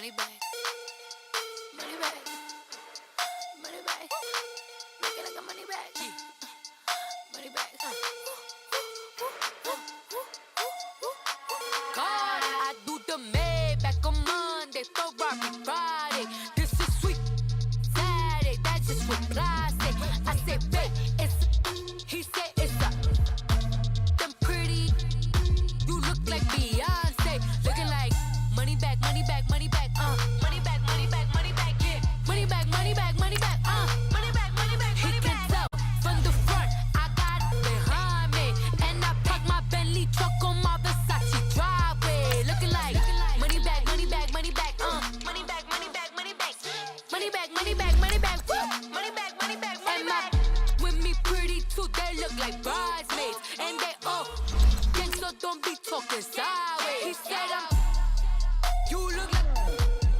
Money back. Money back. Money back. Make it like a money back. Money back. God, I do the Maybach on Monday, Ferrari Friday. This is sweet Saturday. That's just what I say. I say, babe, it's. He said it's a. Them pretty. You look like Beyonce. Looking like money back, money back, money back. Money back, money back, money back. Yeah. Money back, money back, money back. Money back, money back, money back. He can tell from the front. I got it behind me, and I park my Bentley truck on my Versace driveway. Looking like money back, money back, money back. Money back, money back, money back. Money back, money back, money back. Money back, money back, money back. With me pretty too, they look like bridesmaids, and they all gang, so don't be talking sideways. He said you look like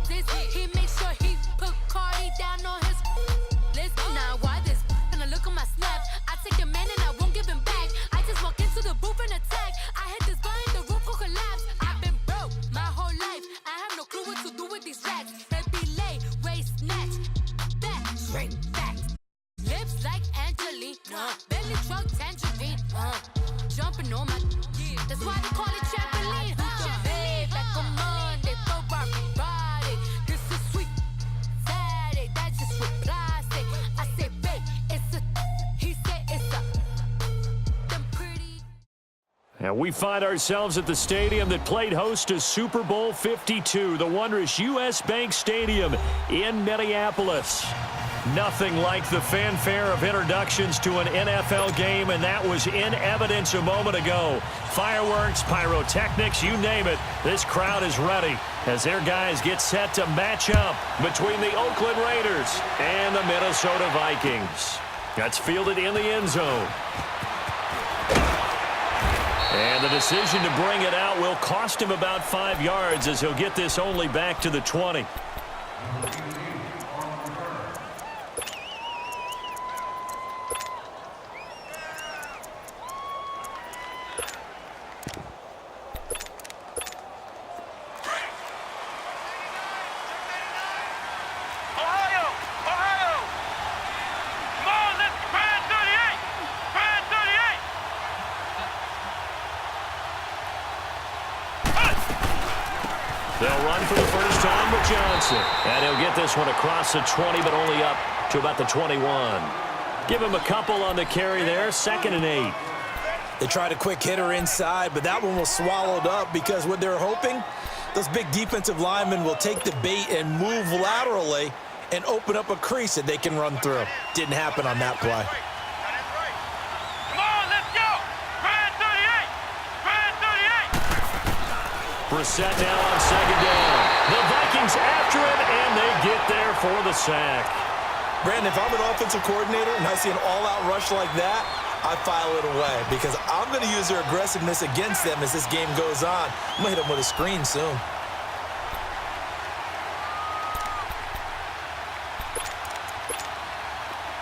this. He makes sure he put Cardi down on his list. Now why this? Gonna look at my snap. I take your man and I won't give him back. I just walk into the booth and attack. I hit this guy in the roof will collapse. I've been broke my whole life. I have no clue what to do with these racks. Baby lay, waist snatch, back, straight back. Lips like Angelina, belly truck tangerine. Jumping on my, that's why they call it trampoline. Back on Monday, Ferrari Friday. This is sweet Saturday. That's just what I say. I say, babe, it's a. He said it's a. Them pretty. And we find ourselves at the stadium that played host to Super Bowl 52, the wondrous U.S. Bank Stadium in Minneapolis. Nothing like the fanfare of introductions to an NFL game, and that was in evidence a moment ago. Fireworks, pyrotechnics, you name it. This crowd is ready as their guys get set to match up between the Oakland Raiders and the Minnesota Vikings. That's fielded in the end zone. And the decision to bring it out will cost him about 5 yards as he'll get this only back to the 20. They'll run for the first time with Johnson. And he'll get this one across the 20, but only up to about the 21. Give him a couple on the carry there, 2nd and 8. They tried a quick hitter inside, but that one was swallowed up because what they're hoping, those big defensive linemen will take the bait and move laterally and open up a crease that they can run through. Didn't happen on that play. Brissett now on 2nd down. The Vikings after him, and they get there for the sack. Brandon, if I'm an offensive coordinator and I see an all-out rush like that, I file it away because I'm going to use their aggressiveness against them as this game goes on. I'm going to hit them with a screen soon.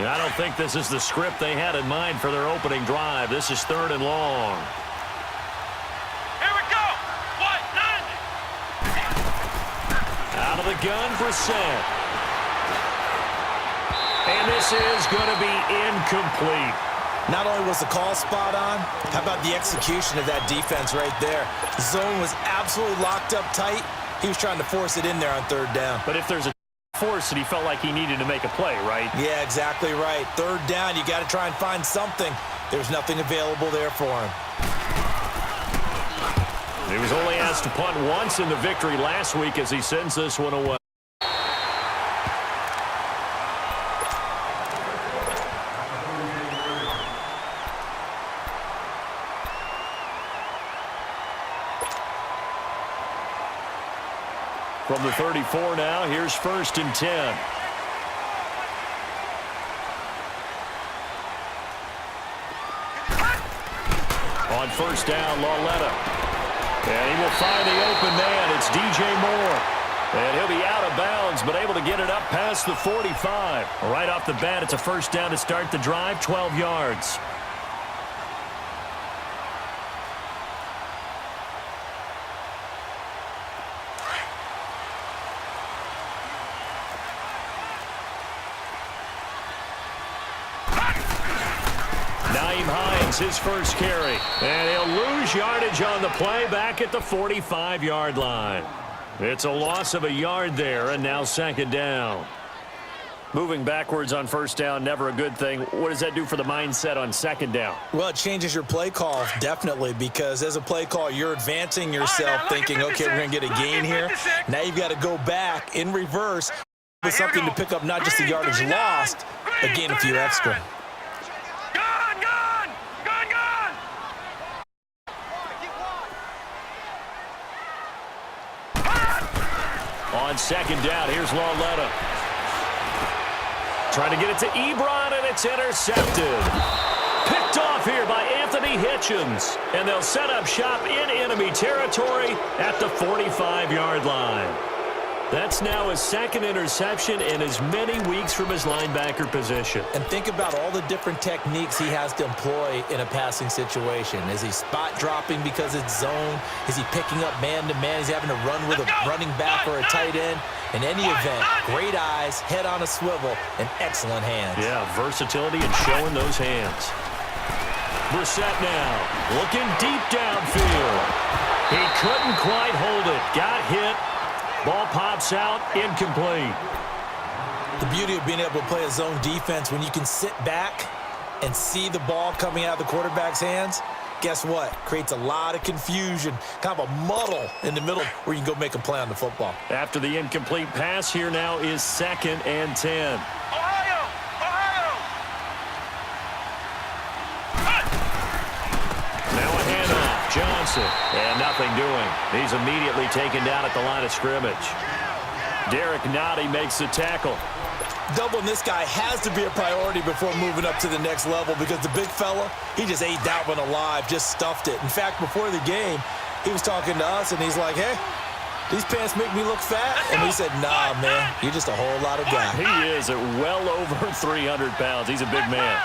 I don't think this is the script they had in mind for their opening drive. This is 3rd and long. Out of the gun, Brissett. And this is going to be incomplete. Not only was the call spot on, how about the execution of that defense right there? The zone was absolutely locked up tight. He was trying to force it in there on 3rd down. But if there's a force that he felt like he needed to make a play, right? Yeah, exactly right. 3rd down, you got to try and find something. There's nothing available there for him. He was only asked to punt once in the victory last week as he sends this one away. From the 34 now, here's 1st and 10. On 1st down, Lauletta. And he will find the open man. It's DJ Moore. And he'll be out of bounds, but able to get it up past the 45. Right off the bat, it's a 1st down to start the drive, 12 yards. is his first carry. And he'll lose yardage on the play back at the 45-yard line. It's a loss of a yard there, and now second down. Moving backwards on first down, never a good thing. What does that do for the mindset on second down? Well, it changes your play call, definitely, because as a play call, you're advancing yourself thinking, okay, we're going to get a gain here. Now you've got to go back in reverse with something to pick up not just the yardage lost, but gain a few extra. On second down, here's Lauletta. Trying to get it to Ebron, and it's intercepted. Picked off here by Anthony Hitchens. And they'll set up shop in enemy territory at the 45-yard line. That's now his second interception in as many weeks from his linebacker position. And think about all the different techniques he has to employ in a passing situation. Is he spot dropping because it's zone? Is he picking up man-to-man? Is he having to run with a running back or a tight end? In any event, great eyes, head on a swivel, and excellent hands. Yeah, versatility and showing those hands. Brissett now looking deep downfield. He couldn't quite hold it. Got hit. Ball pops out, incomplete. The beauty of being able to play a zone defense when you can sit back and see the ball coming out of the quarterback's hands, guess what? Creates a lot of confusion, kind of a muddle in the middle where you can go make a play on the football. After the incomplete pass, here now is 2nd and 10. Now a handoff, Johnson, and nothing doing. He's immediately taken down at the line of scrimmage. Derek Nottie makes the tackle. Doubling this guy has to be a priority before moving up to the next level because the big fella, he just ate that one alive, just stuffed it. In fact, before the game, he was talking to us, and he's like, hey, these pants make me look fat. And we said, nah, man, you're just a whole lot of guy. He is at well over 300 pounds. He's a big man.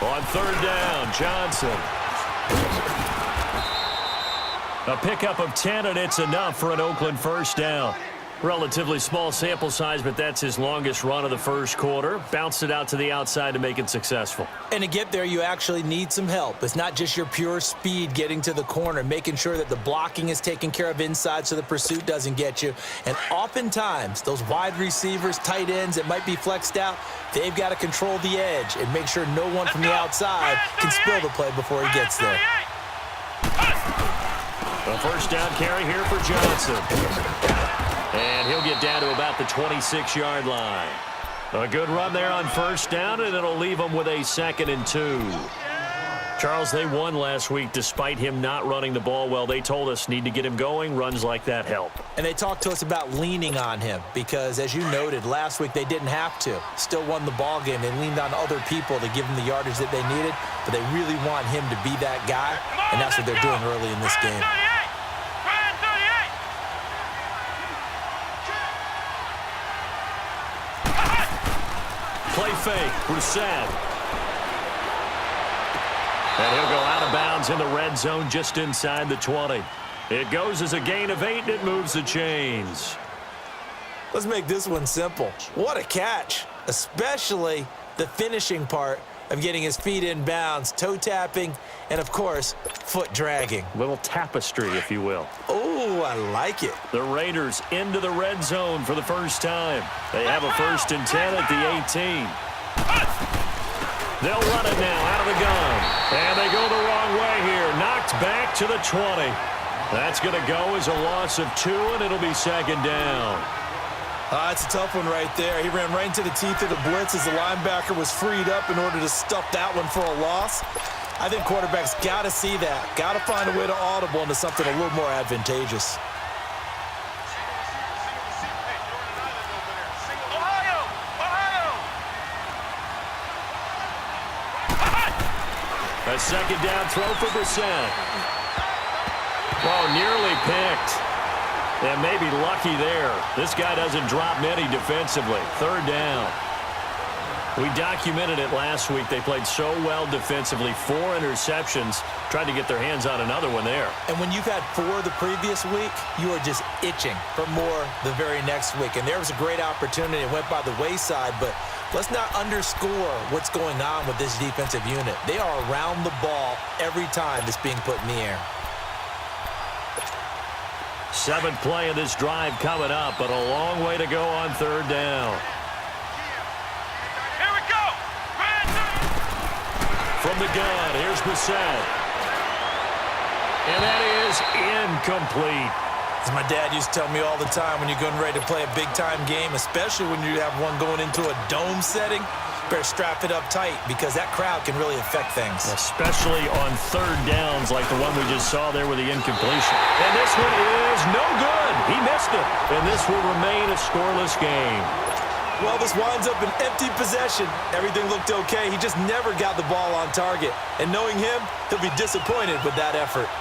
On third down, Johnson. A pickup of 10, and it's enough for an Oakland first down. Relatively small sample size, but that's his longest run of the first quarter. Bounced it out to the outside to make it successful. And to get there, you actually need some help. It's not just your pure speed getting to the corner, making sure that the blocking is taken care of inside so the pursuit doesn't get you. And oftentimes, those wide receivers, tight ends that might be flexed out, they've got to control the edge and make sure no one from the outside can spill the play before he gets there. A first down carry here for Johnson. And he'll get down to about the 26-yard line. A good run there on first down, and it'll leave them with a 2nd and 2. Charles, they won last week despite him not running the ball well. They told us need to get him going. Runs like that help. And they talked to us about leaning on him because, as you noted, last week they didn't have to. Still won the ball game. They leaned on other people to give them the yardage that they needed, but they really want him to be that guy, and that's what they're doing early in this game. Play fake, Brissett. And he'll go out of bounds in the red zone just inside the 20. It goes as a gain of 8, and it moves the chains. Let's make this one simple. What a catch, especially the finishing part of getting his feet in bounds, toe tapping, and, of course, foot dragging. Little tapestry, if you will. Oh, I like it. The Raiders into the red zone for the first time. They have a 1st and 10 at the 18. They'll run it now out of the gun. And they go the wrong way here. Knocked back to the 20. That's going to go as a loss of 2, and it'll be 2nd down. It's a tough one right there. He ran right into the teeth of the blitz as the linebacker was freed up in order to stuff that one for a loss. I think quarterbacks got to see that. Got to find a way to audible into something a little more advantageous. A 2nd down throw for Brissett. Oh, nearly picked. And maybe lucky there. This guy doesn't drop many defensively. 3rd down. We documented it last week. They played so well defensively. 4 interceptions. Tried to get their hands on another one there. And when you've had 4 the previous week, you are just itching for more the very next week. And there was a great opportunity. It went by the wayside, but let's not underscore what's going on with this defensive unit. They are around the ball every time it's being put in the air. 7th play of this drive coming up, but a long way to go on 3rd down. Here we go! From the gun, here's Brissett. And that is incomplete. As my dad used to tell me all the time, when you're getting ready to play a big-time game, especially when you have one going into a dome setting, better strap it up tight because that crowd can really affect things. Especially on 3rd downs like the one we just saw there with the incompletion. And this one is no good. He missed it. And this will remain a scoreless game. Well, this winds up an empty possession. Everything looked okay. He just never got the ball on target. And knowing him, he'll be disappointed with that effort.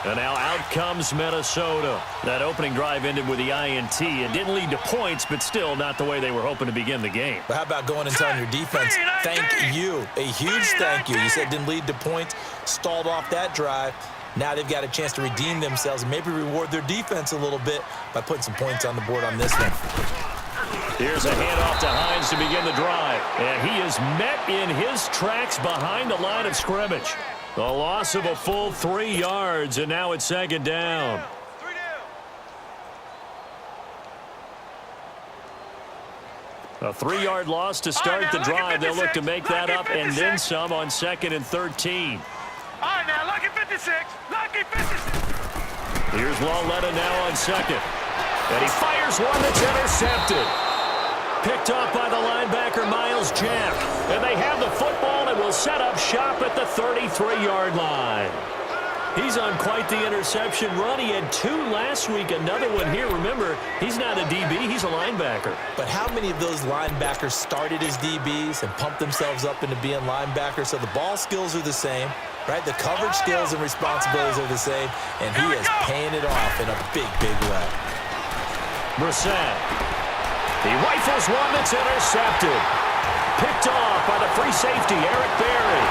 And now out comes Minnesota. That opening drive ended with the INT. It didn't lead to points, but still not the way they were hoping to begin the game. But how about going and telling your defense, thank you. A huge thank you. You said it didn't lead to points, stalled off that drive. Now they've got a chance to redeem themselves and maybe reward their defense a little bit by putting some points on the board on this one. Here's a handoff to Hines to begin the drive. And he is met in his tracks behind the line of scrimmage. A loss of a full 3 yards, and now it's 2nd down. A 3-yard loss to start the drive. They'll look to make that up and then some on 2nd and 13. All right, now, lucky 56. Lucky 56. Here's Lauletta now on 2nd. And he fires one that's intercepted. Picked off by the linebacker, Miles Jack. And they have the football and will set up shop at the 33-yard line. He's on quite the interception run. He had 2 last week, another one here. Remember, he's not a DB, he's a linebacker. But how many of those linebackers started as DBs and pumped themselves up into being linebackers? So the ball skills are the same, right? The coverage skills and responsibilities are the same, and he is paying it off in a big, big way. Brissett. He rifles one that's intercepted. Picked off by the free safety, Eric Berry.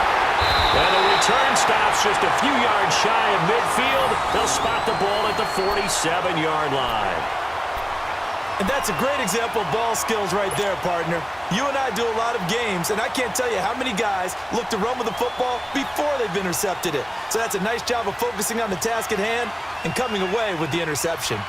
And the return stops just a few yards shy of midfield. They'll spot the ball at the 47-yard line. And that's a great example of ball skills right there, partner. You and I do a lot of games, and I can't tell you how many guys look to run with the football before they've intercepted it. So that's a nice job of focusing on the task at hand and coming away with the interception.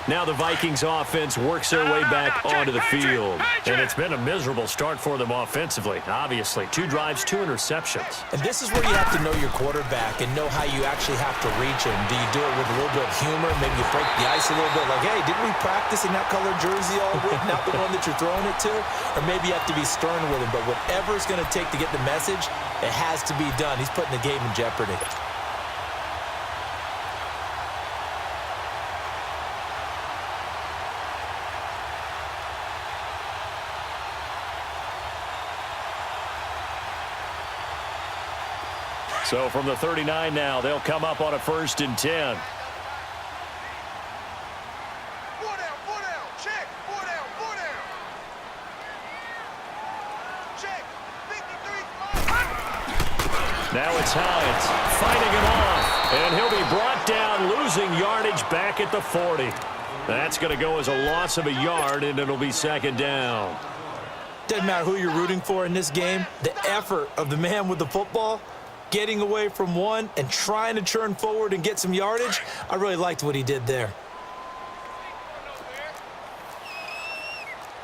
Now the Vikings offense works their way back onto the field. And it's been a miserable start for them offensively, obviously. 2 drives, 2 interceptions. And this is where you have to know your quarterback and know how you actually have to reach him. Do you do it with a little bit of humor? Maybe you break the ice a little bit like, hey, didn't we practice in that colored jersey all week, not the one that you're throwing it to? Or maybe you have to be stern with him. But whatever it's going to take to get the message, it has to be done. He's putting the game in jeopardy. So from the 39 now, they'll come up on a 1st and 10. 4 down, 4 down. Check. 4 down, 4 down. Check. 53. Now it's Hines fighting him off. And he'll be brought down, losing yardage back at the 40. That's going to go as a loss of a yard, and it'll be 2nd down. Doesn't matter who you're rooting for in this game. The effort of the man with the football, getting away from one and trying to churn forward and get some yardage, I really liked what he did there.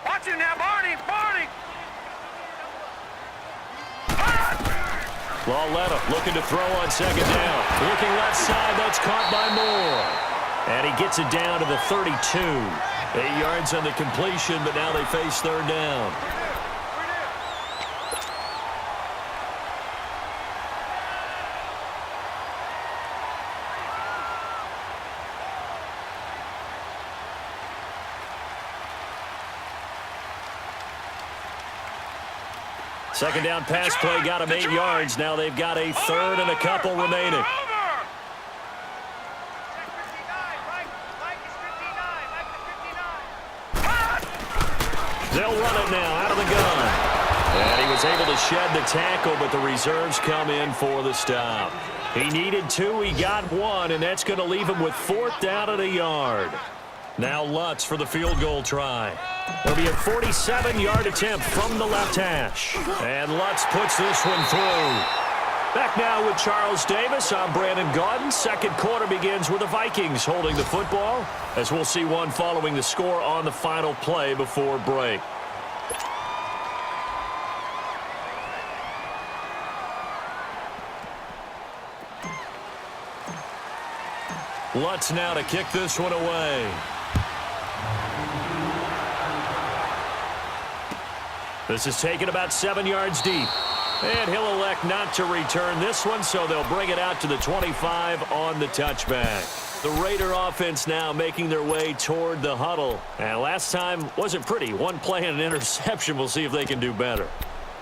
Watch him now, Barney. Barney. Lauletta looking to throw on 2nd down. Looking left side, that's caught by Moore. And he gets it down to the 32. 8 yards on the completion, but now they face 3rd down. Second down pass play got him 8 yards. Now they've got a 3rd and a couple remaining. They'll run it now out of the gun. And he was able to shed the tackle, but the reserves come in for the stop. He needed 2, he got 1, and that's going to leave him with 4th down at a yard. Now Lutz for the field goal try. It'll be a 47-yard attempt from the left hash. And Lutz puts this one through. Back now with Charles Davis. I'm Brandon Gaudin. Second quarter begins with the Vikings holding the football, as we'll see one following the score on the final play before break. Lutz now to kick this one away. This is taken about 7 yards deep. And he'll elect not to return this one, so they'll bring it out to the 25 on the touchback. The Raider offense now making their way toward the huddle. And last time wasn't pretty. One play and an interception. We'll see if they can do better.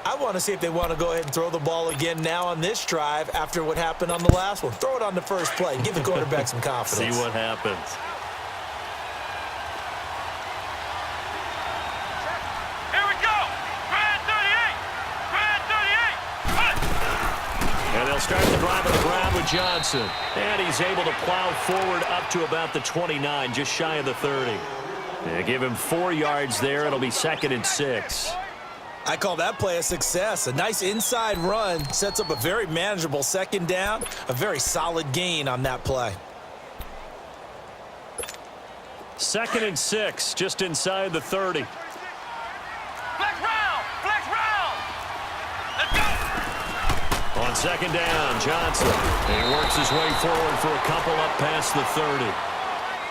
I want to see if they want to go ahead and throw the ball again now on this drive after what happened on the last one. Throw it on the first play. Give the quarterback some confidence. See what happens. Here we go. Brad 38. Brad 38. And they'll start the drive on the ground with Johnson. And he's able to plow forward up to about the 29, just shy of the 30. They give him 4 yards there. It'll be 2nd and 6. I call that play a success. A nice inside run sets up a very manageable 2nd down. A very solid gain on that play. 2nd and 6, just inside the 30. Flex round. Flex round. Let's go. On 2nd down, Johnson. And he works his way forward for a couple up past the 30.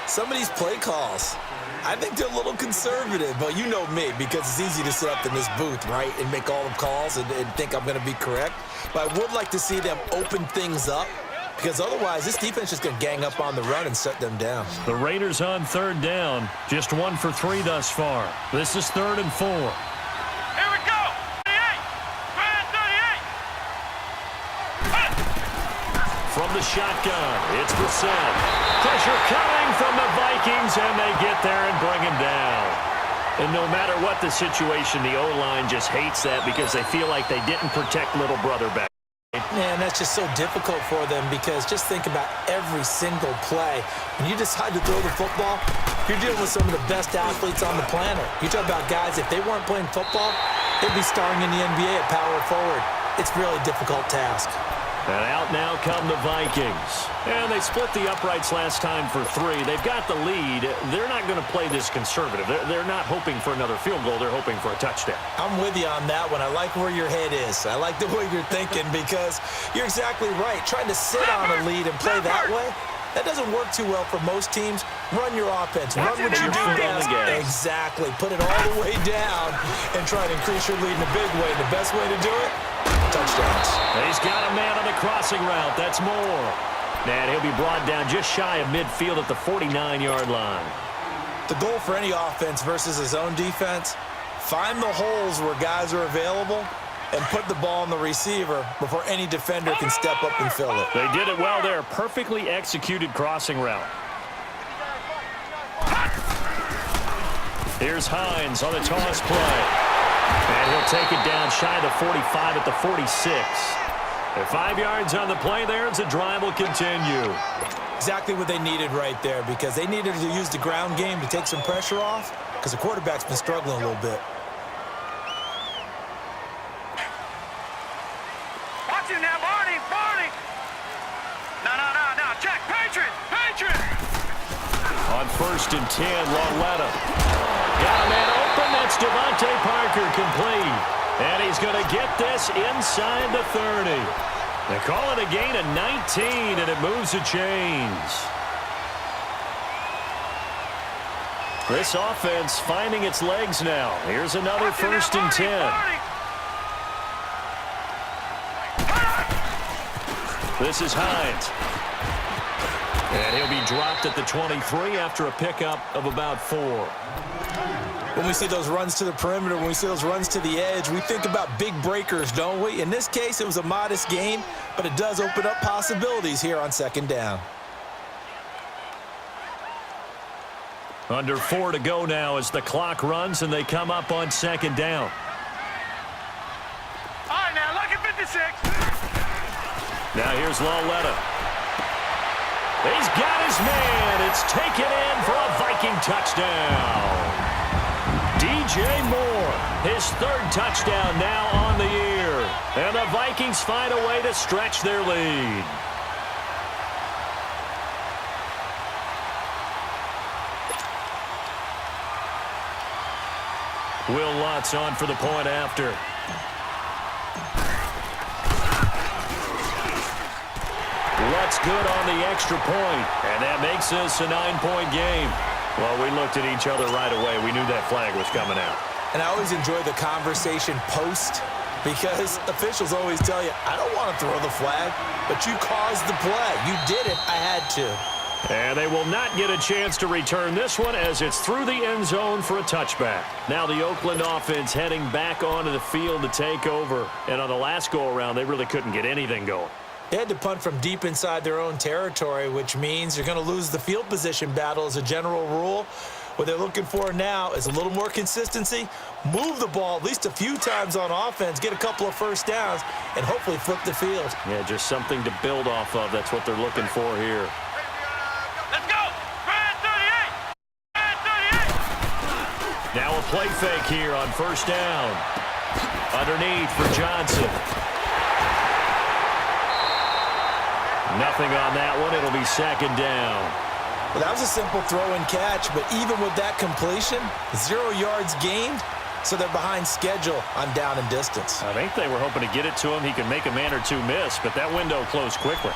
Some of these play calls, I think they're a little conservative, but you know me, because it's easy to sit up in this booth, right, and make all the calls and think I'm going to be correct. But I would like to see them open things up, because otherwise this defense is going to gang up on the run and shut them down. The Raiders on 3rd down, just 1 for 3 thus far. This is 3rd and 4. Here we go. 38. Brad 38. From the shotgun, it's Brissett. Pressure coming from the Vikings, and they get there and bring him down. And no matter what the situation, the O-line just hates that because they feel like they didn't protect little brother back. Man, that's just so difficult for them, because just think about every single play. When you decide to throw the football, you're dealing with some of the best athletes on the planet. You talk about guys, if they weren't playing football, they'd be starring in the NBA at power forward. It's a really difficult task. And out now come the Vikings. And they split the uprights last time for 3. They've got the lead. They're not going to play this conservative. They're not hoping for another field goal. They're hoping for a touchdown. I'm with you on that one. I like where your head is. I like the way you're thinking, because you're exactly right. Trying to sit on a lead and play that way, that doesn't work too well for most teams. Run your offense. Run what you do best. Exactly. Put it all the way down and try to increase your lead in a big way. The best way to do it, touchdowns. He's got a man on the crossing route. That's Moore. And he'll be brought down just shy of midfield at the 49-yard line. The goal for any offense versus his own defense, find the holes where guys are available and put the ball on the receiver before any defender can step up and fill it. They did it well there. Perfectly executed crossing route. Here's Hines on the toss play. And he'll take it down shy of the 45 at the 46. And 5 yards on the play there as the drive will continue. Exactly what they needed right there, because they needed to use the ground game to take some pressure off, because the quarterback's been struggling a little bit. Watch him now, Barney. Barney. No. Check. Patriot. On 1st and 10, Lauletta. Got a man open. That's Devontae Parker, complete. And he's going to get this inside the 30. They call it a gain of 19, and it moves the chains. This offense finding its legs now. Here's another 1st and 10. This is Hines. And he'll be dropped at the 23 after a pickup of about 4. When we see those runs to the perimeter, when we see those runs to the edge, we think about big breakers, don't we? In this case, it was a modest gain, but it does open up possibilities here on 2nd down. Under 4 to go now as the clock runs and they come up on second down. All right, now, look at 56. Now here's Lauletta. He's got his man. It's taken in for a Viking touchdown. DJ Moore, his third touchdown now on the year. And the Vikings find a way to stretch their lead. Will Lutz on for the point after. Lutz good on the extra point, and that makes this a 9-point game. Well, we looked at each other right away. We knew that flag was coming out. And I always enjoy the conversation post because officials always tell you, I don't want to throw the flag, but you caused the play. You did it. I had to. And they will not get a chance to return this one as it's through the end zone for a touchback. Now the Oakland offense heading back onto the field to take over. And on the last go-around, they really couldn't get anything going. They had to punt from deep inside their own territory, which means you're going to lose the field position battle as a general rule. What they're looking for now is a little more consistency, move the ball at least a few times on offense, get a couple of first downs, and hopefully flip the field. Yeah, just something to build off of. That's what they're looking for here. Let's go. Brad 38. Brad 38. Now a play fake here on first down. Underneath for Johnson. Nothing on that one. It'll be second down. Well, that was a simple throw and catch, but even with that completion, 0 yards gained, so they're behind schedule on down and distance. I think they were hoping to get it to him. He could make a man or two miss, but that window closed quickly.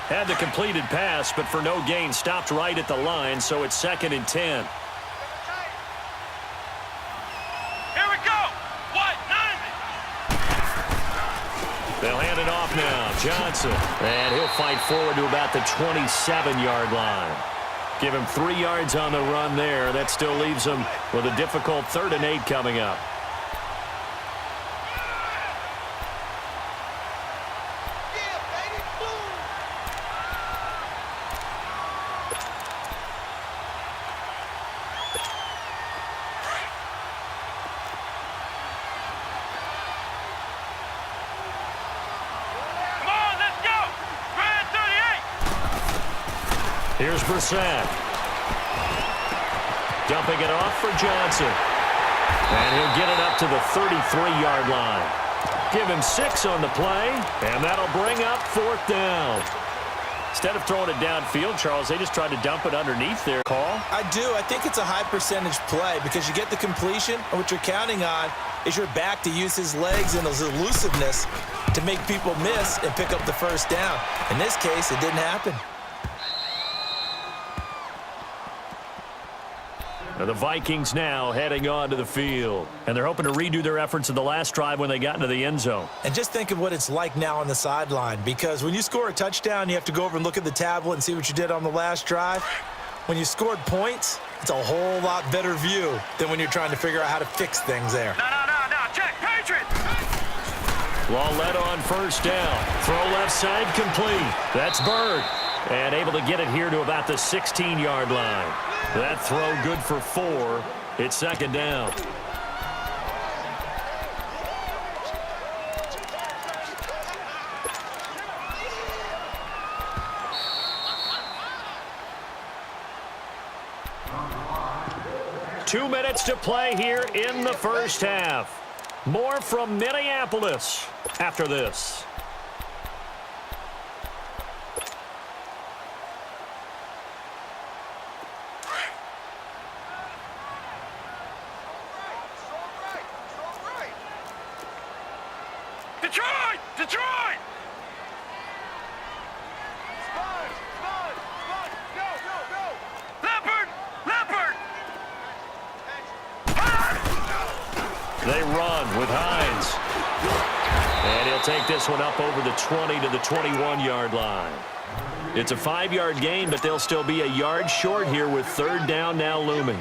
Had the completed pass, but for no gain, stopped right at the line, so it's 2nd and 10. They'll hand it off now. Johnson. And he'll fight forward to about the 27-yard line. Give him 3 yards on the run there. That still leaves him with a difficult 3rd and 8 coming up. Here's Brissett. Dumping it off for Johnson. And he'll get it up to the 33-yard line. Give him 6 on the play, and that'll bring up 4th down. Instead of throwing it downfield, Charles, they just tried to dump it underneath their call. I do. I think it's a high percentage play because you get the completion, and what you're counting on is your back to use his legs and his elusiveness to make people miss and pick up the first down. In this case, it didn't happen. Now the Vikings now heading onto the field. And they're hoping to redo their efforts in the last drive when they got into the end zone. And just think of what it's like now on the sideline, because when you score a touchdown, you have to go over and look at the tablet and see what you did on the last drive. When you scored points, it's a whole lot better view than when you're trying to figure out how to fix things there. No. Check. Patriots. Lauletta on first down. Throw left side complete. That's Bird. And able to get it here to about the 16-yard line. That throw good for 4. It's 2nd down. Two minutes to play here in the first half. More from Minneapolis after this. Detroit! Leopard! They run with Hines. And he'll take this one up over the 20 to the 21-yard line. It's a 5-yard gain, but they'll still be a yard short here with 3rd down now looming.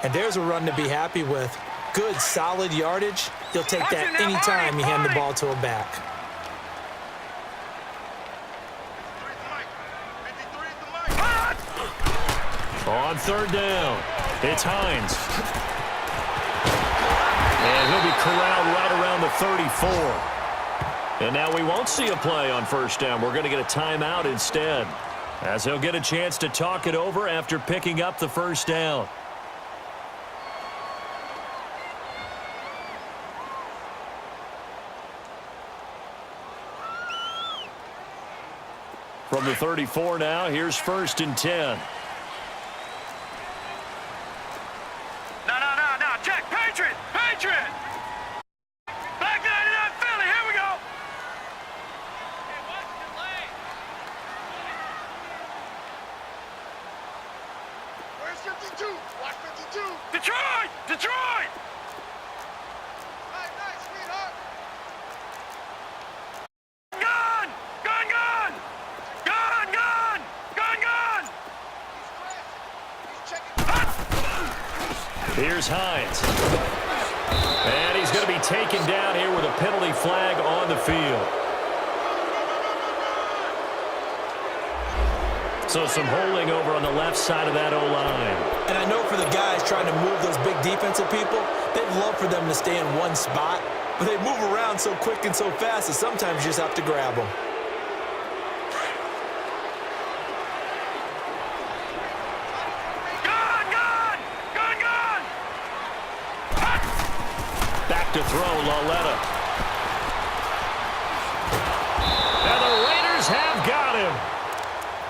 And there's a run to be happy with. Good, solid yardage. You'll take that anytime you hand the ball to a back. On third down, it's Hines. And he'll be corralled right around the 34. And now we won't see a play on first down. We're going to get a timeout instead, as he'll get a chance to talk it over after picking up the first down. From the 34 now, here's 1st and 10. No. Check. Patriot. Back 99 Philly. Here we go. Hey, watch the lane. Where's 52? Watch 52. Detroit. Nice, sweetheart. Gun. He's checking. Here's Hines. And he's going to be taken down here with a penalty flag on the field. So some holding over on the left side of that O-line. And I know for the guys trying to move those big defensive people, they'd love for them to stay in one spot, but they move around so quick and so fast that sometimes you just have to grab them. To throw, Lauletta. And the Raiders have got him.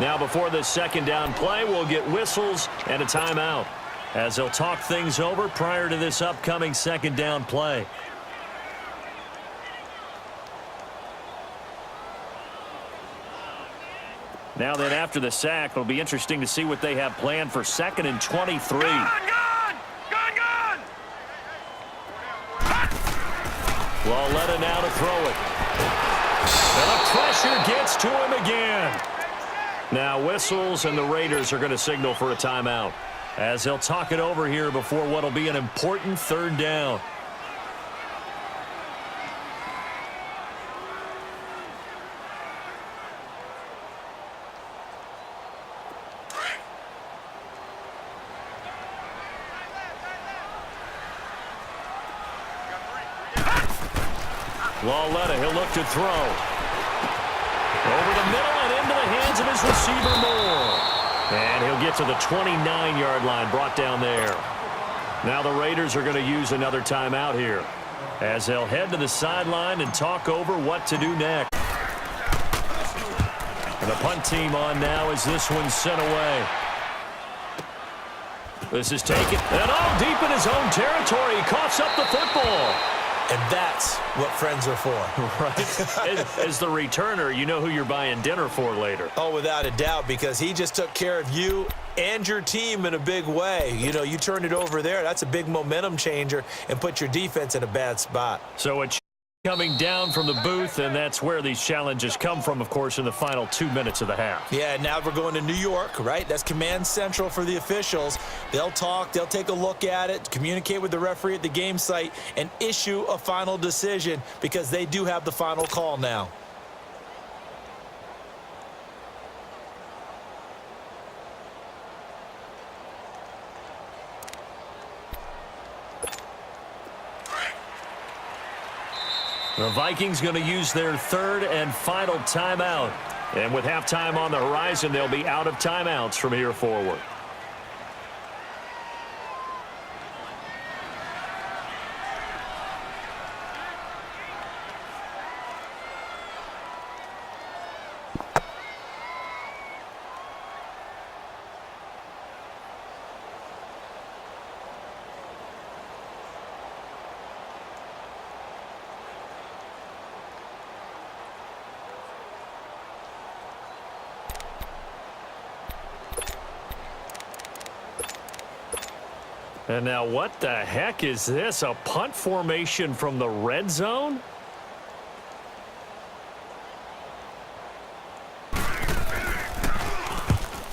Now before this second down play, we'll get whistles and a timeout, as they'll talk things over prior to this upcoming second down play. Now then, after the sack, it'll be interesting to see what they have planned for 2nd and 23. Lauletta now to throw it. And the pressure gets to him again. Now whistles, and the Raiders are going to signal for a timeout, as they'll talk it over here before what will be an important 3rd down. Lauletta, he'll look to throw. Over the middle and into the hands of his receiver Moore. And he'll get to the 29-yard line, brought down there. Now the Raiders are going to use another timeout here, as they'll head to the sideline and talk over what to do next. And the punt team on now as this one's sent away. This is taken, and all deep in his own territory. He coughs up the football. And that's what friends are for. Right? As the returner, you know who you're buying dinner for later. Oh, without a doubt, because he just took care of you and your team in a big way. You know, you turned it over there. That's a big momentum changer and put your defense in a bad spot. So it's coming down from the booth, and that's where these challenges come from, of course, in the final 2 minutes of the half. Yeah, now we're going to New York, right? That's command central for the officials. They'll talk, they'll take a look at it, communicate with the referee at the game site, and issue a final decision, because they do have the final call now. The Vikings going to use their 3rd and final timeout. And with halftime on the horizon, they'll be out of timeouts from here forward. And now what the heck is this? A punt formation from the red zone?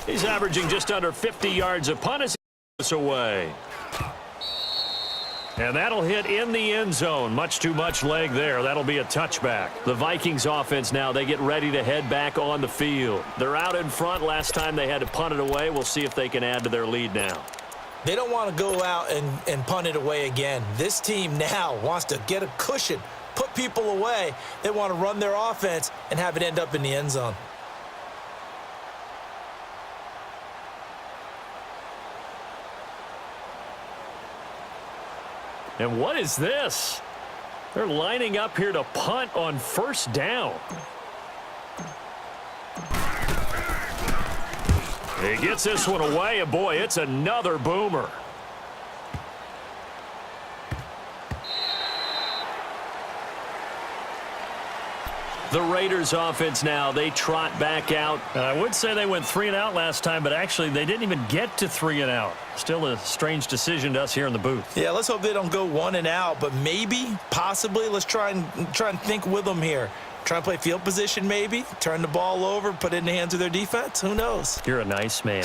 He's averaging just under 50 yards a punt as he goes away. And that'll hit in the end zone. Much too much leg there. That'll be a touchback. The Vikings offense now, they get ready to head back on the field. They're out in front. Last time they had to punt it away. We'll see if they can add to their lead now. They don't want to go out and punt it away again. This team now wants to get a cushion, put people away. They want to run their offense and have it end up in the end zone. And what is this? They're lining up here to punt on first down. He gets this one away, and boy, it's another boomer. The Raiders offense now, they trot back out. I would say they went 3 and out last time, but actually they didn't even get to 3 and out. Still a strange decision to us here in the booth. Yeah, let's hope they don't go 1 and out, but maybe, possibly, let's try and think with them here. Try and play field position maybe, turn the ball over, put it in the hands of their defense. Who knows? You're a nice man.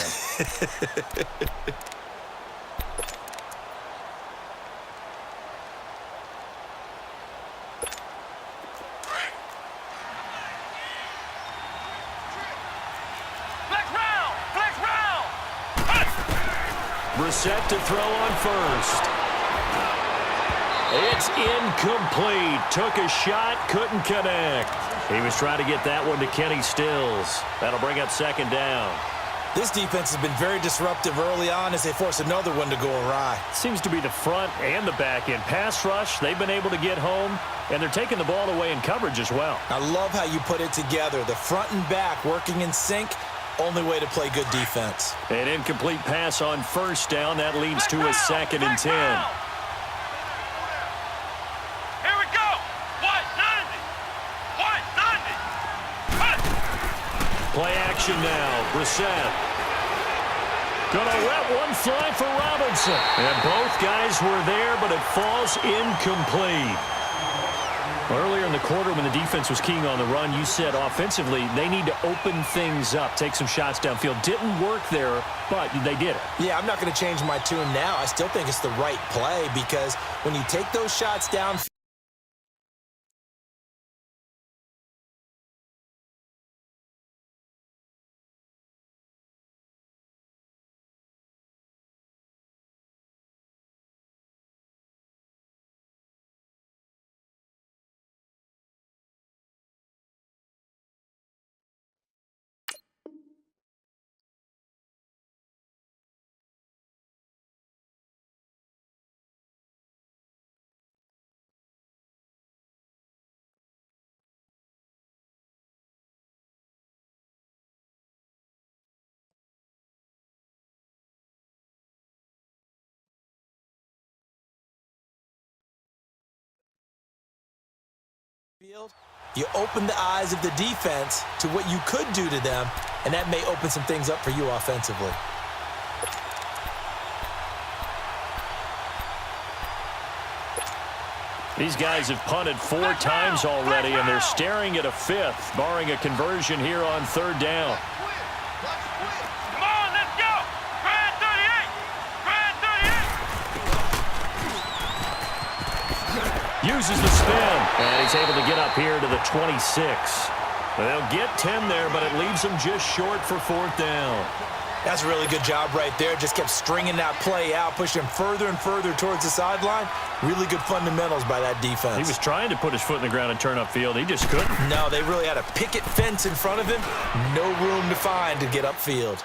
Brissett to throw on first. It's incomplete. Took a shot, couldn't connect. He was trying to get that one to Kenny Stills. That'll bring up second down. This defense has been very disruptive early on as they force another one to go awry. Seems to be the front and the back end. Pass rush, they've been able to get home, and they're taking the ball away in coverage as well. I love how you put it together. The front and back working in sync. Only way to play good defense. An incomplete pass on first down. That leads to a 2nd and 10. Here we go. 190. Play action now. Brissett. Gonna let one fly for Robinson. And both guys were there, but it falls incomplete. Earlier in the quarter when the defense was keying on the run, you said offensively they need to open things up, take some shots downfield. Didn't work there, but they did it. Yeah, I'm not going to change my tune now. I still think it's the right play because when you take those shots downfield, you open the eyes of the defense to what you could do to them, and that may open some things up for you offensively. These guys have punted 4 times already, and they're staring at a 5th, barring a conversion here on 3rd down. Come on, let's go. Grand 38. Grand 38. Uses the spin, and he's able to get up here to the 26. They'll get 10 there, but it leaves them just short for 4th down. That's a really good job right there. Just kept stringing that play out, pushing him further and further towards the sideline. Really good fundamentals by that defense. He was trying to put his foot in the ground and turn upfield. He just couldn't. No, they really had a picket fence in front of him. No room to find to get upfield.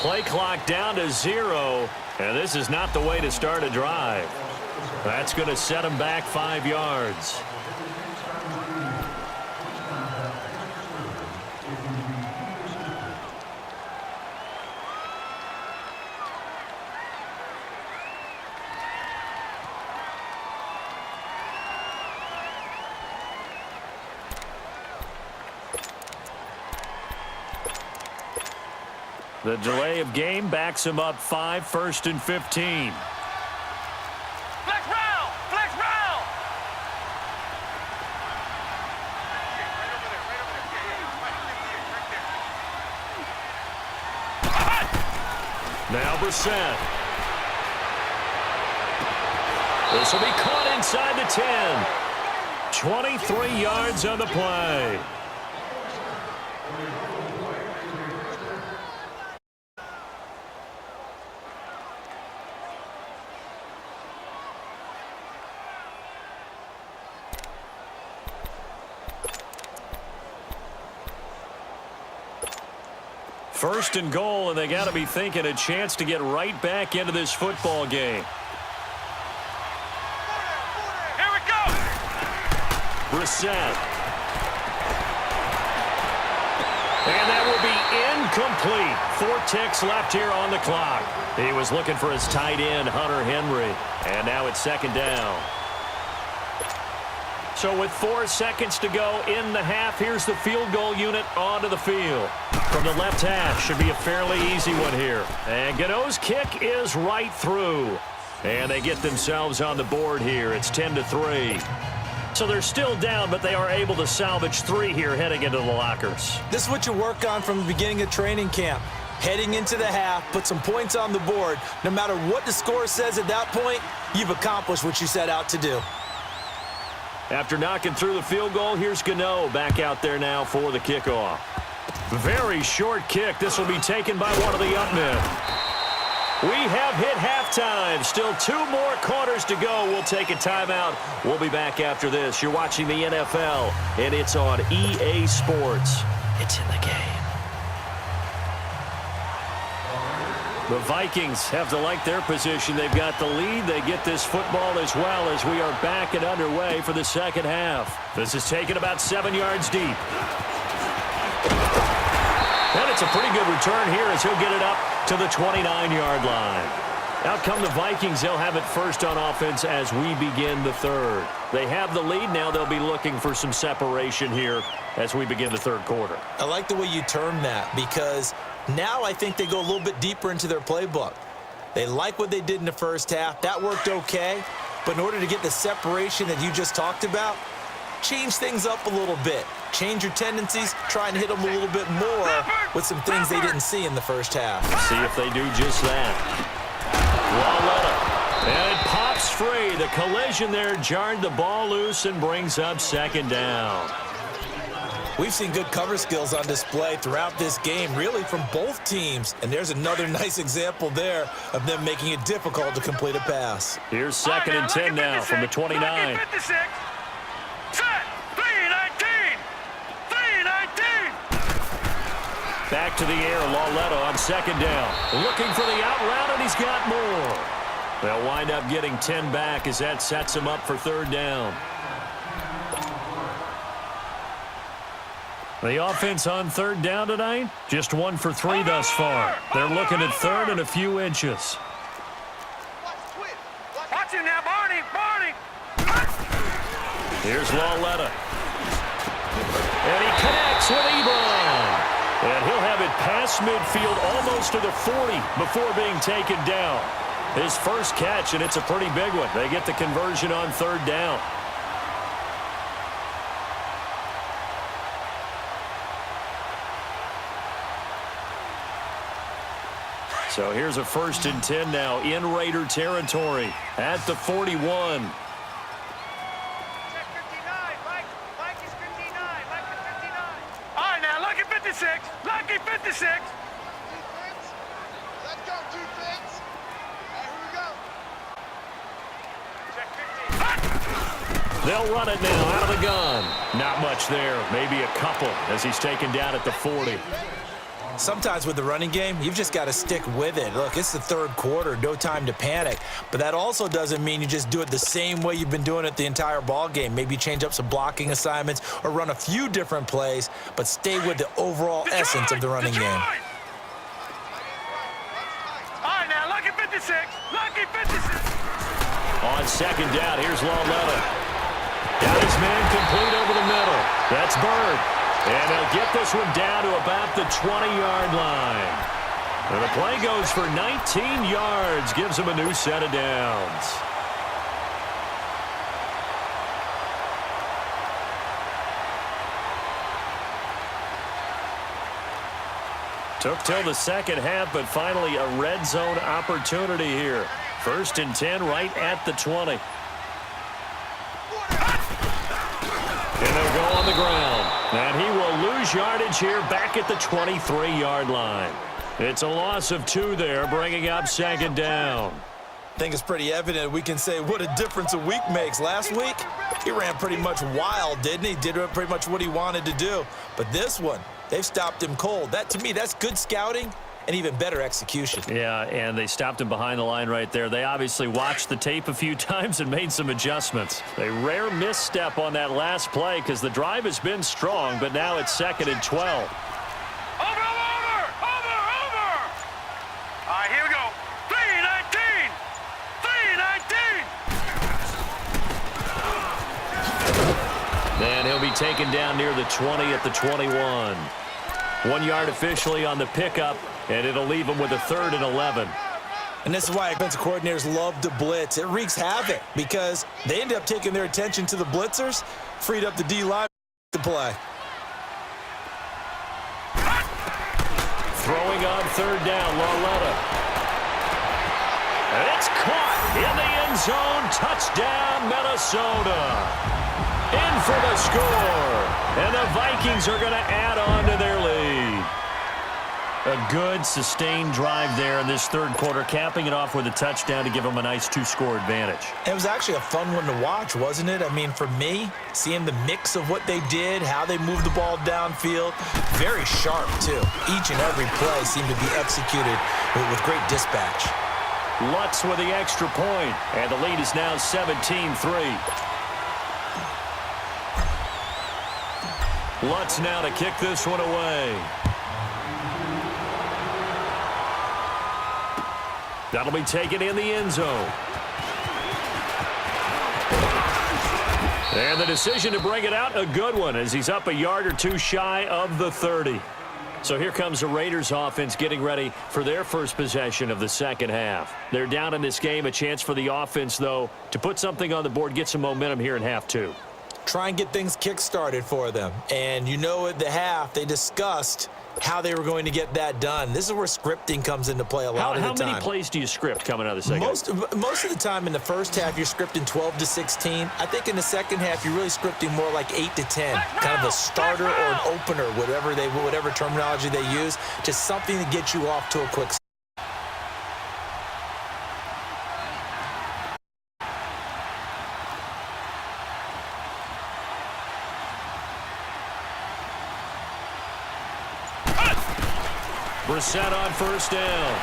play clock down to 0, and this is not the way to start a drive. That's going to set them back 5 yards. The delay of game backs him up 5, 1st and 15. Flex round! Flex round! Now Brissett. This will be caught inside the 10. 23 yards on the play. First and goal, and they got to be thinking a chance to get right back into this football game. Here we go! Brissett. And that will be incomplete. 4 ticks left here on the clock. He was looking for his tight end, Hunter Henry. And now it's 2nd down. So with 4 seconds to go in the half, here's the field goal unit onto the field. From the left half, should be a fairly easy one here. And Gano's kick is right through. And they get themselves on the board here. It's 10-3. So they're still down, but they are able to salvage 3 here heading into the lockers. This is what you work on from the beginning of training camp. Heading into the half, put some points on the board. No matter what the score says at that point, you've accomplished what you set out to do. After knocking through the field goal, here's Gano back out there now for the kickoff. Very short kick. This will be taken by one of the up men. We have hit halftime. Still 2 more quarters to go. We'll take a timeout. We'll be back after this. You're watching the NFL, and it's on EA Sports. It's in the game. The Vikings have to like their position. They've got the lead. They get this football as well as we are back and underway for the second half. This is taken about 7 yards deep. And it's a pretty good return here as he'll get it up to the 29-yard line. Out come the Vikings. They'll have it first on offense as we begin the third. They have the lead. Now they'll be looking for some separation here as we begin the third quarter. I like the way you term that because now I think they go a little bit deeper into their playbook. They like what they did in the first half. That worked okay. But in order to get the separation that you just talked about, change things up a little bit. Change your tendencies. Try and hit them a little bit more with some things they didn't see in the first half. See if they do just that. Walletta. And it pops free. The collision there jarred the ball loose and brings up 2nd down. We've seen good cover skills on display throughout this game, really from both teams. And there's another nice example there of them making it difficult to complete a pass. Here's 2nd and 10 now from the 29. 56. Set. 3-19. 3-19. Back to the air, Lawletta on 2nd down. Looking for the out route, and he's got more. They'll wind up getting 10 back as that sets him up for 3rd down. The offense on 3rd down tonight, just 1 for 3 thus far. They're looking at 3rd and a few inches. Watch him now, Barney. Barney. Here's Lawletta. And he connects with Ebron. And he'll have it past midfield almost to the 40 before being taken down. His first catch, and it's a pretty big one. They get the conversion on 3rd down. So here's a 1st and 10 now in Raider territory at the 41. Check 59. Vikings 59. Vikings 59. All right, now, lucky 56. Lucky 56. Defense. Let's go, defense. All right, here we go. Check 15. They'll run it now out of the gun. Not much there. Maybe a couple as he's taken down at the 40. Sometimes with the running game, you've just got to stick with it. Look, it's the third quarter, no time to panic. But that also doesn't mean you just do it the same way you've been doing it the entire ball game. Maybe change up some blocking assignments or run a few different plays, but stay with the overall essence of the running game. All right, now, lucky 56. Lucky 56. On second down, here's Lawletta. Got his man complete over the middle. That's Bird. And they'll get this one down to about the 20-yard line. And the play goes for 19 yards, gives him a new set of downs. Took till the second half, but finally a red zone opportunity here. 1st and 10 right at the 20. And they'll go on the ground. And he will lose yardage here back at the 23-yard line. It's a loss of 2 there, bringing up second down. I think it's pretty evident we can say what a difference a week makes. Last week, he ran pretty much wild, didn't he? Did pretty much what he wanted to do. But this one, they've stopped him cold. That, to me, that's good scouting and even better execution. Yeah, and they stopped him behind the line right there. They obviously watched the tape a few times and made some adjustments. A rare misstep on that last play because the drive has been strong, but now it's 2nd and 12. Over. All right, here we go. 3-19. 3-19. And he'll be taken down near the 20 at the 21. 1 yard officially on the pickup, and it'll leave him with a 3rd and 11. And this is why offensive coordinators love to blitz. It wreaks havoc because they end up taking their attention to the blitzers, freed up the D-line to play. Throwing on 3rd down, Lawletta. And it's caught in the end zone. Touchdown, Minnesota. In for the score. And the Vikings are going to add on to their lead. A good, sustained drive there in this 3rd quarter, capping it off with a touchdown to give them a nice 2-score advantage. It was actually a fun one to watch, wasn't it? I mean, for me, seeing the mix of what they did, how they moved the ball downfield, very sharp, too. Each and every play seemed to be executed with great dispatch. Lutz with the extra point, and the lead is now 17-3. Lutz now to kick this one away. That'll be taken in the end zone. And the decision to bring it out, a good one, as he's up a yard or 2 shy of the 30. So here comes the Raiders offense getting ready for their first possession of the second half. They're down in this game, a chance for the offense, though, to put something on the board, get some momentum here in half 2. Try and get things kick-started for them. And you know at the half, they discussed how they were going to get that done. This is where scripting comes into play a lot of the time. How many plays do you script coming out of the second? Most of the time in the first half, you're scripting 12 to 16. I think in the second half, you're really scripting more like 8 to 10. Kind of a starter or an opener, whatever terminology they use. Just something to get you off to a quick start. Brissett on 1st down.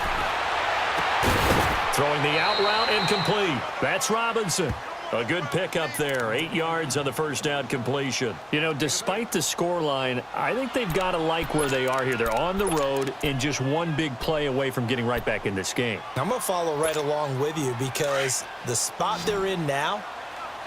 Throwing the out route incomplete. That's Robinson. A good pickup there. 8 yards on the 1st down completion. You know, despite the scoreline, I think they've got to like where they are here. They're on the road and just one big play away from getting right back in this game. I'm going to follow right along with you because the spot they're in now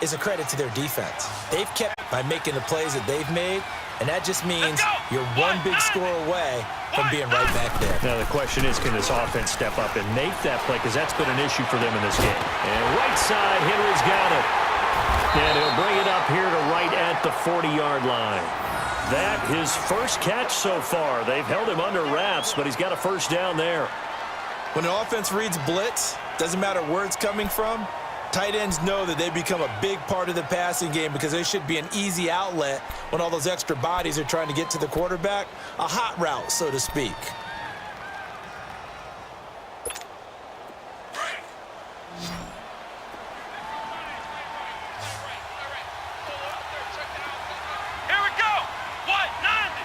is a credit to their defense. They've kept by making the plays that they've made, and that just means you're one big score away from being right back there. Now the question is, can this offense step up and make that play? Because that's been an issue for them in this game. And right side, Henry's got it. And he'll bring it up here to right at the 40-yard line. That his first catch so far. They've held him under wraps, but he's got a 1st down there. When an offense reads blitz, doesn't matter where it's coming from, tight ends know that they become a big part of the passing game because they should be an easy outlet when all those extra bodies are trying to get to the quarterback. A hot route, so to speak. Here we go. What? 90.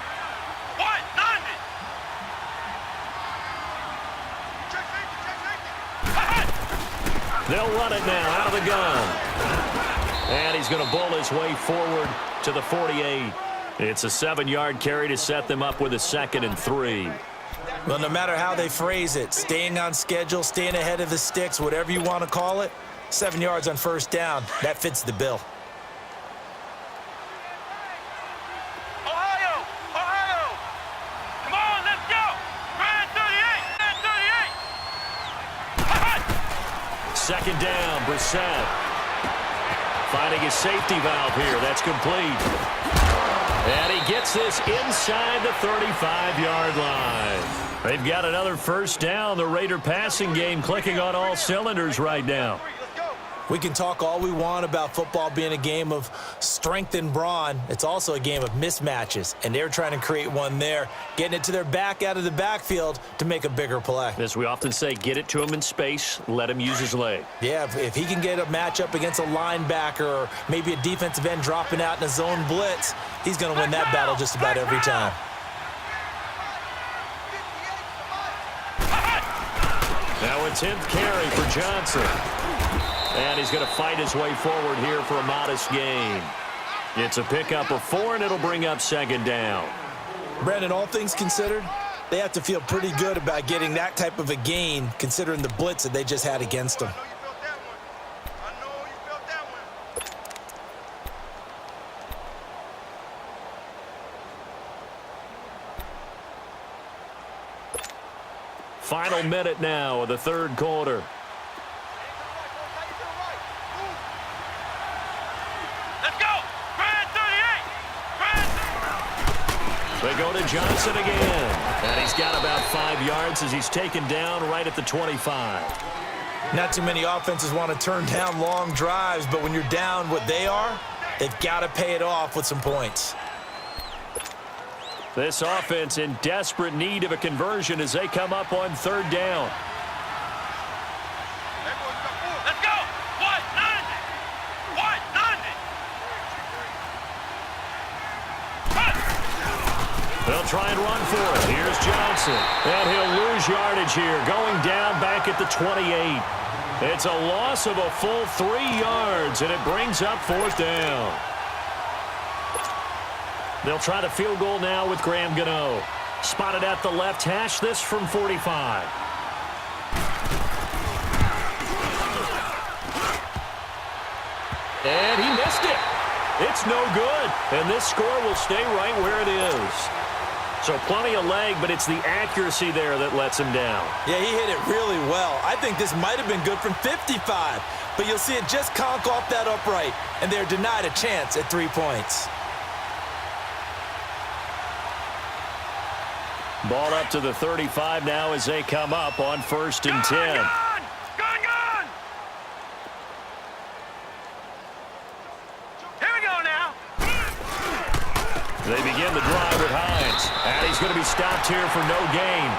What? 90. They'll run it now out of the gun. And he's going to bull his way forward to the 48. It's a 7-yard carry to set them up with a 2nd and 3. Well, no matter how they phrase it, staying on schedule, staying ahead of the sticks, whatever you want to call it, 7 yards on first down, that fits the bill. Ohio! Ohio! Come on, let's go! Brand 38! 2nd down, Brissett. Finding his safety valve here. That's complete. And he gets this inside the 35-yard line. They've got another first down. The Raider passing game clicking on all cylinders right now. We can talk all we want about football being a game of strength and brawn. It's also a game of mismatches, and they're trying to create one there, getting it to their back out of the backfield to make a bigger play. As we often say, get it to him in space, let him use his leg. Yeah, if he can get a matchup against a linebacker or maybe a defensive end dropping out in a zone blitz, he's going to win that battle just about every time. Now a 10th carry for Johnson. And he's going to fight his way forward here for a modest gain. It's a pickup of 4, and it'll bring up 2nd down. Brandon, all things considered, they have to feel pretty good about getting that type of a gain considering the blitz that they just had against them. I know you felt that one. Final minute now of the 3rd quarter. Let's go! Brand 38! They go to Johnson again. And he's got about 5 yards as he's taken down right at the 25. Not too many offenses want to turn down long drives, but when you're down what they are, they've got to pay it off with some points. This offense in desperate need of a conversion as they come up on 3rd down. Let's go! What? 90! What? 90! They'll try and run for it. Here's Johnson. And he'll lose yardage here, going down back at the 28. It's a loss of a full 3 yards, and it brings up 4th down. They'll try the field goal now with Graham Gano. Spotted at the left hash, this from 45. And he missed it. It's no good. And this score will stay right where it is. So plenty of leg, but it's the accuracy there that lets him down. Yeah, he hit it really well. I think this might have been good from 55, but you'll see it just conk off that upright, and they're denied a chance at 3 points. Ball up to the 35 now as they come up on 1st and 10. Gone! Here we go now. They begin the drive with Hines. And he's going to be stopped here for no gain.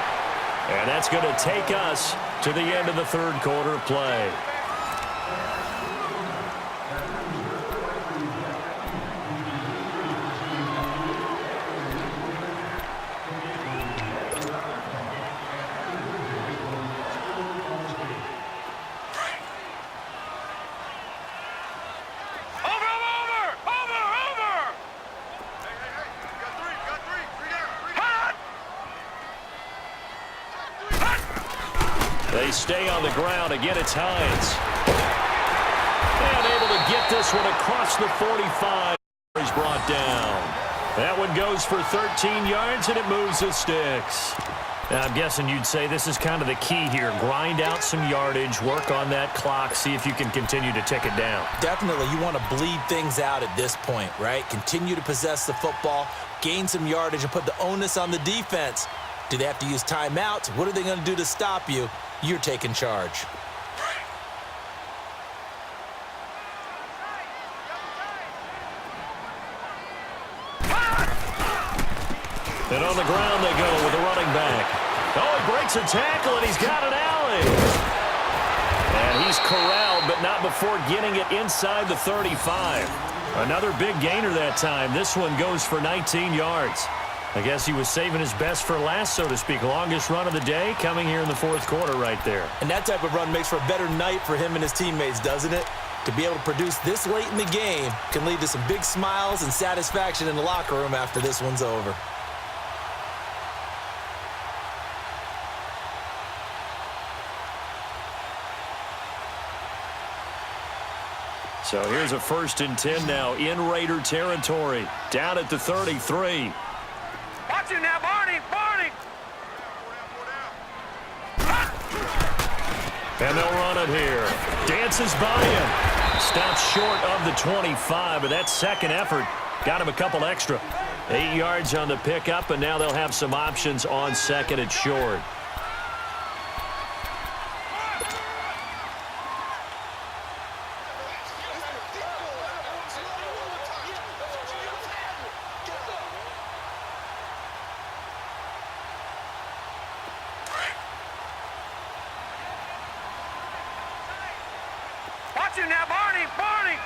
And that's going to take us to the end of the 3rd quarter of play. They stay on the ground. Again, it's Hines. And able to get this one across the 45. He's brought down. That one goes for 13 yards, and it moves the sticks. Now, I'm guessing you'd say this is kind of the key here. Grind out some yardage, work on that clock, see if you can continue to tick it down. Definitely, you want to bleed things out at this point, right? Continue to possess the football, gain some yardage, and put the onus on the defense. Do they have to use timeouts? What are they going to do to stop you? You're taking charge. And on the ground they go with the running back. Oh, he breaks a tackle, and he's got an alley. And he's corralled, but not before getting it inside the 35. Another big gainer that time. This one goes for 19 yards. I guess he was saving his best for last, so to speak. Longest run of the day coming here in the fourth quarter right there. And that type of run makes for a better night for him and his teammates, doesn't it? To be able to produce this late in the game can lead to some big smiles and satisfaction in the locker room after this one's over. So here's a 1st and 10 now in Raider territory. Down at the 33. Watch it now, Barney! Barney! And they'll run it here. Dances by him. Stops short of the 25, but that second effort got him a couple extra. 8 yards on the pickup, and now they'll have some options on second and short. Watch it now, Barney! Barney!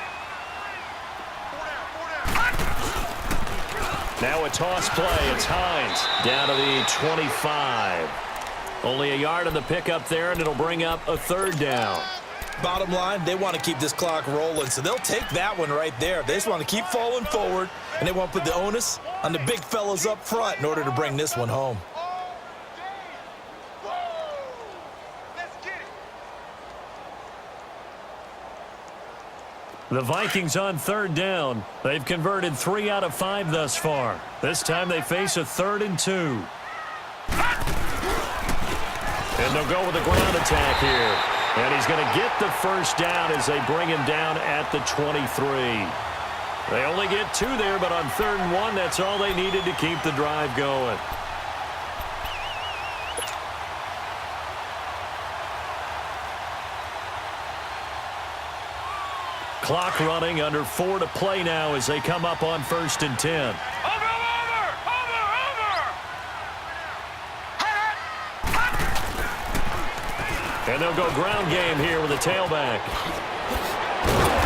Now a toss play. It's Hines down to the 25. Only a yard on the pickup there, and it'll bring up a 3rd down. Bottom line, they want to keep this clock rolling, so they'll take that one right there. They just want to keep falling forward, and they want to put the onus on the big fellas up front in order to bring this one home. The Vikings on 3rd down. They've converted 3 out of 5 thus far. This time they face a 3rd and 2. And they'll go with a ground attack here. And he's going to get the 1st down as they bring him down at the 23. They only get 2 there, but on 3rd and 1, that's all they needed to keep the drive going. Clock running, under 4 to play now as they come up on 1st and 10. Over! And they'll go ground game here with a tailback.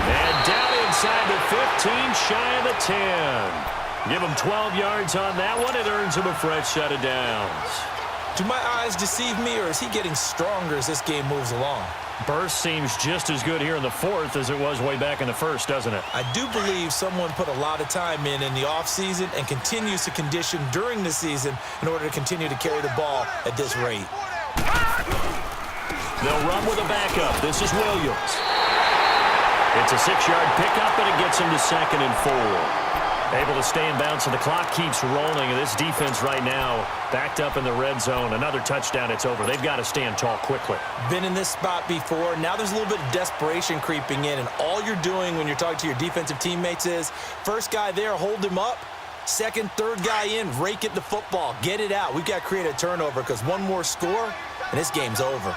And down inside the 15, shy of the 10. Give him 12 yards on that one. It earns him a fresh set of downs. Do my eyes deceive me, or is he getting stronger as this game moves along? Burst seems just as good here in the 4th as it was way back in the 1st, doesn't it? I do believe someone put a lot of time in the offseason and continues to condition during the season in order to continue to carry the ball at this rate. They'll run with a backup. This is Williams. It's a 6-yard pickup, and it gets him to 2nd and 4. Able to stay in bounds, so the clock keeps rolling. And this defense right now backed up in the red zone. Another touchdown, it's over. They've got to stand tall quickly. Been in this spot before. Now there's a little bit of desperation creeping in, and all you're doing when you're talking to your defensive teammates is first guy there, hold him up. Second, third guy in, rake it the football. Get it out. We've got to create a turnover because one more score, and this game's over.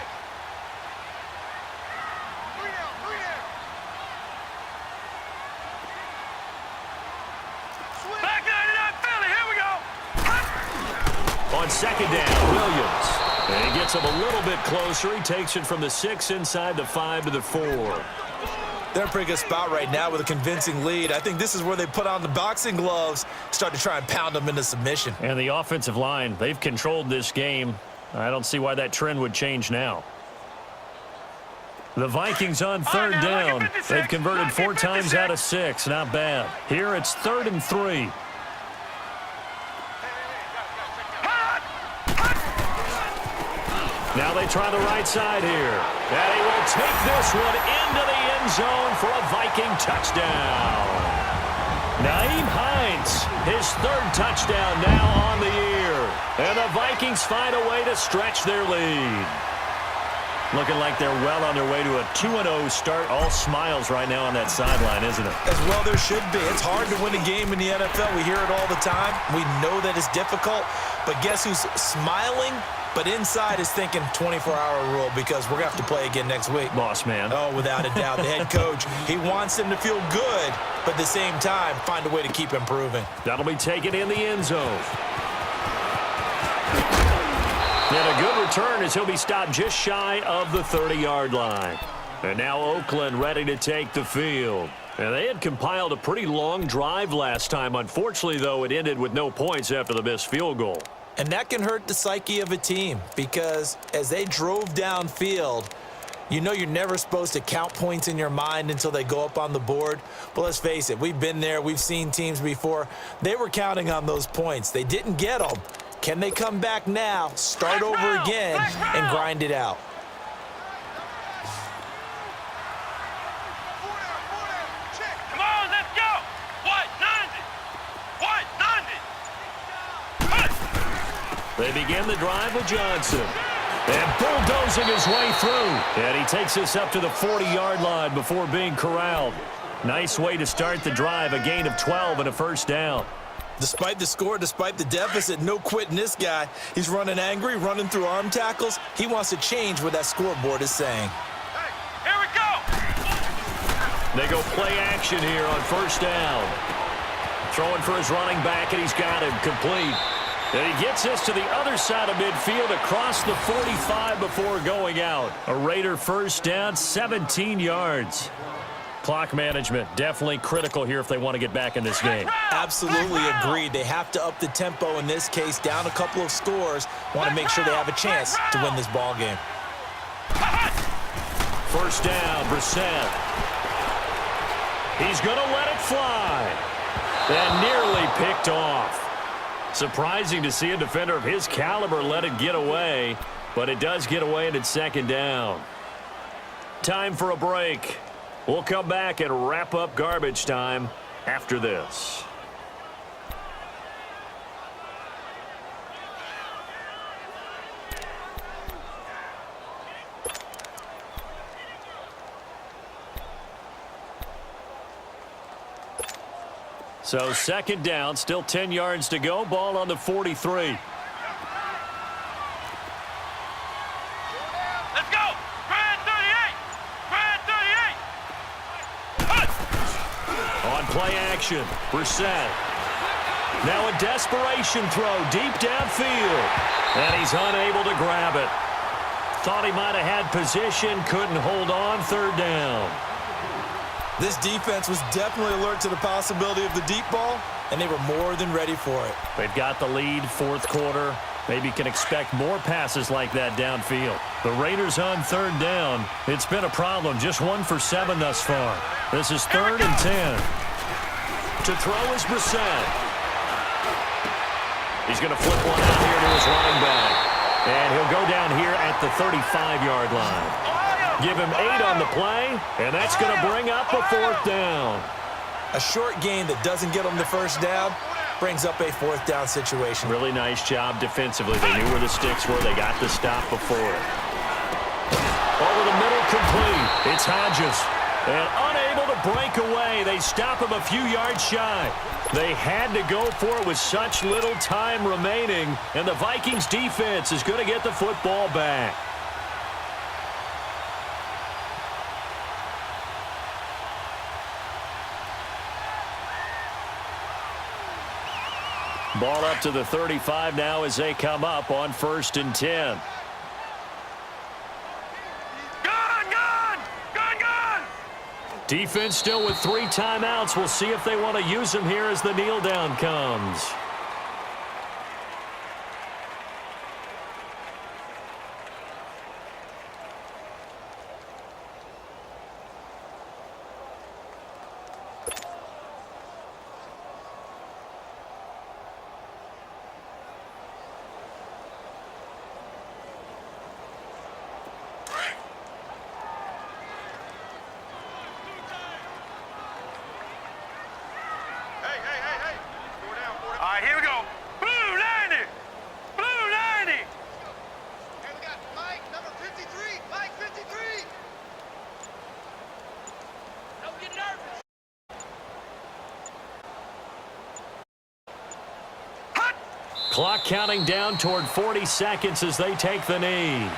On 2nd down, Williams. And he gets him a little bit closer. He takes it from the 6 inside the 5 to the 4. They're in a pretty good spot right now with a convincing lead. I think this is where they put on the boxing gloves, start to try and pound them into submission. And the offensive line, they've controlled this game. I don't see why that trend would change now. The Vikings on 3rd down. They've converted 4 times out of 6. Not bad. Here it's 3rd and 3. Now they try the right side here. And he will take this one into the end zone for a Viking touchdown. Nyheim Hines, his 3rd touchdown now on the year. And the Vikings find a way to stretch their lead. Looking like they're well on their way to a 2-0 start. All smiles right now on that sideline, isn't it? As well there should be. It's hard to win a game in the NFL. We hear it all the time. We know that it's difficult. But guess who's smiling? But inside is thinking 24-hour rule because we're going to have to play again next week. Boss man. Oh, without a doubt. The head coach, he wants them to feel good, but at the same time, find a way to keep improving. That'll be taken in the end zone. And a good return as he'll be stopped just shy of the 30-yard line. And now Oakland ready to take the field. And they had compiled a pretty long drive last time. Unfortunately, though, it ended with no points after the missed field goal. And that can hurt the psyche of a team because as they drove downfield, you know you're never supposed to count points in your mind until they go up on the board. But let's face it, we've been there. We've seen teams before. They were counting on those points. They didn't get them. Can they come back now, start over again, and grind it out? Come on, let's go. What? 90. What? 90. They begin the drive with Johnson. And bulldozing his way through. And he takes this up to the 40-yard line before being corralled. Nice way to start the drive, a gain of 12 and a first down. Despite the score, despite the deficit, no quitting this guy. He's running angry, running through arm tackles. He wants to change what that scoreboard is saying. Hey, here we go. They go play action here on first down. Throwing for his running back, and he's got him complete. And he gets this to the other side of midfield across the 45 before going out. A Raider first down, 17 yards. Clock management definitely critical here if they want to get back in this game. Absolutely agreed. They have to up the tempo in this case, down a couple of scores. Want to make sure they have a chance to win this ball game. First down, Brissett. He's going to let it fly. And nearly picked off. Surprising to see a defender of his caliber let it get away, but it does get away and it's second down. Time for a break. We'll come back and wrap up garbage time after this. So second down, still 10 yards to go. Ball on the 43. Let's go. Grand 38. Grand 38. On play action, Brissett. Now a desperation throw deep downfield. And he's unable to grab it. Thought he might have had position, couldn't hold on, third down. This defense was definitely alert to the possibility of the deep ball, and they were more than ready for it. They've got the lead, fourth quarter. Maybe can expect more passes like that downfield. The Raiders on third down. It's been a problem, just 1 for 7 thus far. This is 3rd and 10. To throw is Brissett. He's going to flip one out here to his running back. And he'll go down here at the 35-yard line. Give him 8 on the play, and that's going to bring up a 4th down. A short gain that doesn't get them the first down brings up a 4th down situation. Really nice job defensively. They knew where the sticks were. They got the stop before it. Over the middle, complete. It's Hodges. And unable to break away. They stop him a few yards shy. They had to go for it with such little time remaining, and the Vikings defense is going to get the football back. Ball up to the 35 now as they come up on 1st and 10. Gun! Defense still with 3 timeouts. We'll see if they want to use them here as the kneel down comes. Hey. Four down. All right, here we go. Blue 90. Blue 90. Hey, we got Mike, number 53. Mike, 53. Don't get nervous. Hut. Clock counting down toward 40 seconds as they take the knee.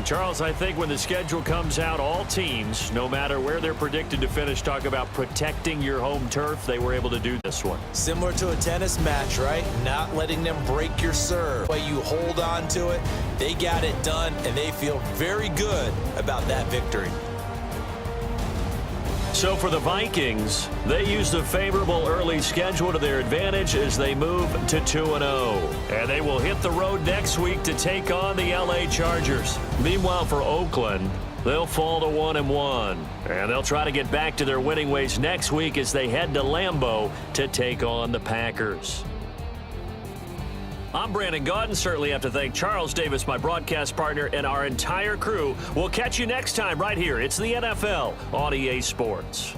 And Charles, I think when the schedule comes out, all teams, no matter where they're predicted to finish, talk about protecting your home turf. They were able to do this one. Similar to a tennis match, right? Not letting them break your serve. The way you hold on to it, they got it done, and they feel very good about that victory. So for the Vikings, they used a favorable early schedule to their advantage as they move to 2-0. And they will hit the road next week to take on the LA Chargers. Meanwhile, for Oakland, they'll fall to 1-1. And they'll try to get back to their winning ways next week as they head to Lambeau to take on the Packers. I'm Brandon Gaudin. Certainly have to thank Charles Davis, my broadcast partner, and our entire crew. We'll catch you next time right here. It's the NFL on EA Sports.